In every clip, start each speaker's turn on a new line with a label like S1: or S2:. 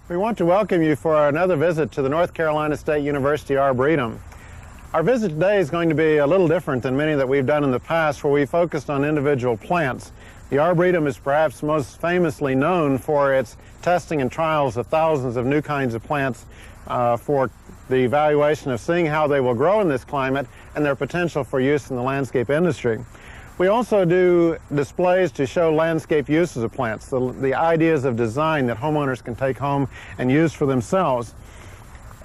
S1: We want to welcome you for another visit to the North Carolina State University Arboretum. Our visit today is going to be a little different than many that we've done in the past, where we focused on individual plants. The Arboretum is perhaps most famously known for its testing and trials of thousands of new kinds of plants for the evaluation of seeing how they will grow in this climate and their potential for use in the landscape industry. We also do displays to show landscape uses of plants, the ideas of design that homeowners can take home and use for themselves.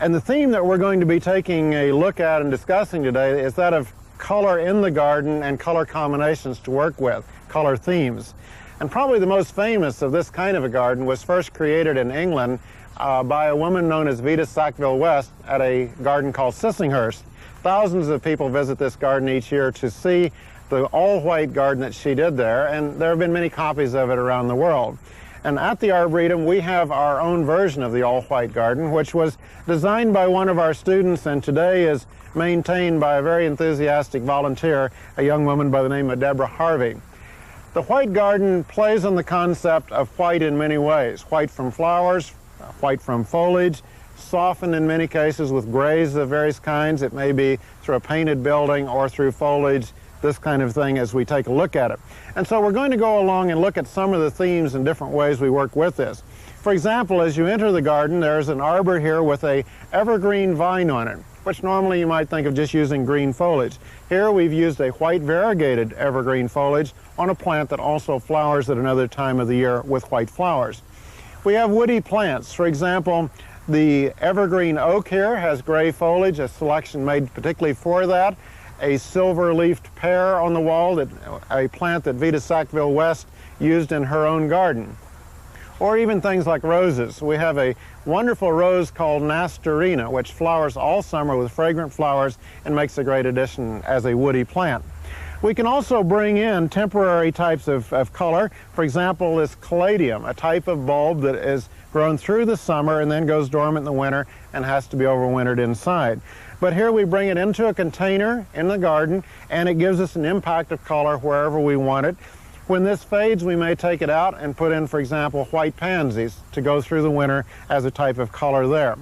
S1: And the theme that we're going to be taking a look at and discussing today is that of color in the garden and color combinations to work with, color themes. And probably the most famous of this kind of a garden was first created in England by a woman known as Vita Sackville-West at a garden called Sissinghurst. Thousands of people visit this garden each year to see the all-white garden that she did there, and there have been many copies of it around the world. And at the Arboretum, we have our own version of the all-white garden, which was designed by one of our students and today is maintained by a very enthusiastic volunteer, a young woman by the name of Deborah Harvey. The white garden plays on the concept of white in many ways. White from flowers, white from foliage, softened in many cases with grays of various kinds. It may be through a painted building or through foliage, this kind of thing, as we take a look at it. And so we're going to go along and look at some of the themes and different ways we work with this. For example, as you enter the garden, there's an arbor here with a evergreen vine on it, which normally you might think of just using green foliage. Here we've used a white variegated evergreen foliage on a plant that also flowers at another time of the year with white flowers. We have woody plants. For example, the evergreen oak here has gray foliage, a selection made particularly for that. A silver-leafed pear on the wall, a plant that Vita Sackville-West used in her own garden. Or even things like roses. We have a wonderful rose called Nasturina, which flowers all summer with fragrant flowers and makes a great addition as a woody plant. We can also bring in temporary types of color. For example, this caladium, a type of bulb that is grown through the summer and then goes dormant in the winter and has to be overwintered inside. But here we bring it into a container in the garden, and it gives us an impact of color wherever we want it. When this fades, we may take it out and put in, for example, white pansies to go through the winter as a type of color there.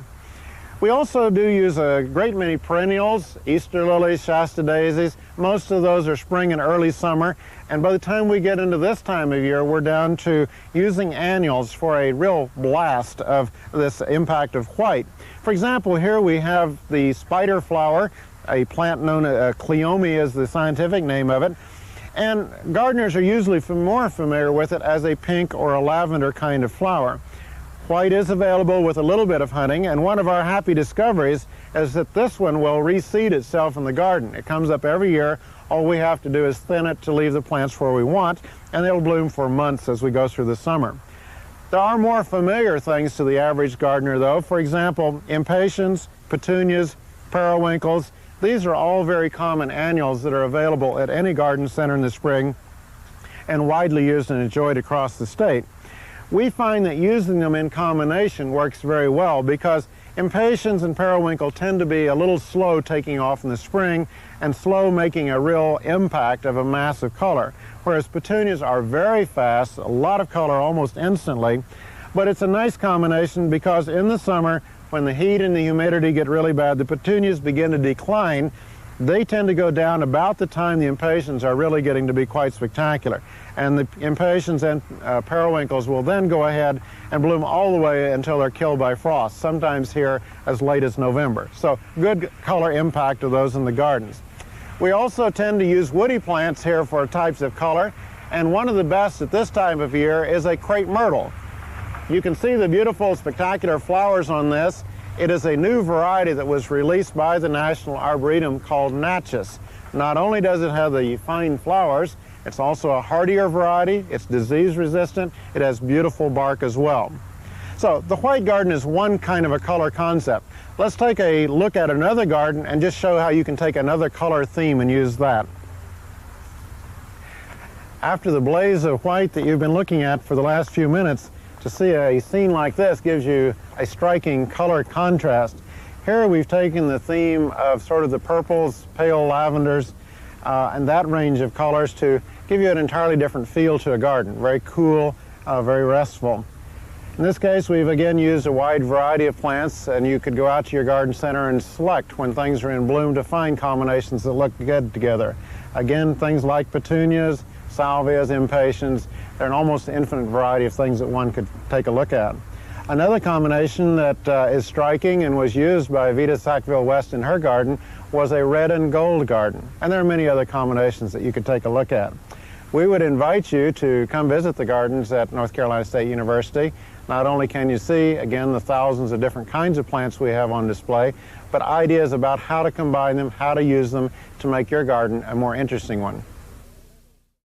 S1: We also do use a great many perennials, Easter lilies, Shasta daisies. Most of those are spring and early summer, and by the time we get into this time of year, we're down to using annuals for a real blast of this impact of white. For example, here we have the spider flower, a plant known as Cleome is the scientific name of it, and gardeners are usually more familiar with it as a pink or a lavender kind of flower. White is available with a little bit of hunting, and one of our happy discoveries is that this one will reseed itself in the garden. It comes up every year. All we have to do is thin it to leave the plants where we want, and it'll bloom for months as we go through the summer. There are more familiar things to the average gardener, though. For example, impatiens, petunias, periwinkles. These are all very common annuals that are available at any garden center in the spring and widely used and enjoyed across the state. We find that using them in combination works very well because impatiens and periwinkle tend to be a little slow taking off in the spring and slow making a real impact of a mass of color, whereas petunias are very fast, a lot of color almost instantly. But it's a nice combination because in the summer, when the heat and the humidity get really bad, the petunias begin to decline. They tend to go down about the time the impatiens are really getting to be quite spectacular. And the impatiens and periwinkles will then go ahead and bloom all the way until they're killed by frost, sometimes here as late as November. So good color impact of those in the gardens. We also tend to use woody plants here for types of color, and one of the best at this time of year is a crepe myrtle. You can see the beautiful, spectacular flowers on this. It is a new variety that was released by the National Arboretum called Natchez. Not only does it have the fine flowers, it's also a hardier variety, it's disease resistant, it has beautiful bark as well. So the white garden is one kind of a color concept. Let's take a look at another garden and just show how you can take another color theme and use that. After the blaze of white that you've been looking at for the last few minutes, to see a scene like this gives you a striking color contrast. Here we've taken the theme of sort of the purples, pale lavenders, and that range of colors to give you an entirely different feel to a garden. Very cool, very restful. In this case, we've again used a wide variety of plants, and you could go out to your garden center and select when things are in bloom to find combinations that look good together. Again, things like petunias, salvias, impatiens, they're an almost infinite variety of things that one could take a look at. Another combination that is striking and was used by Vita Sackville West in her garden was a red and gold garden. And there are many other combinations that you could take a look at. We would invite you to come visit the gardens at North Carolina State University. Not only can you see, again, the thousands of different kinds of plants we have on display, but ideas about how to combine them, how to use them to make your garden a more interesting one.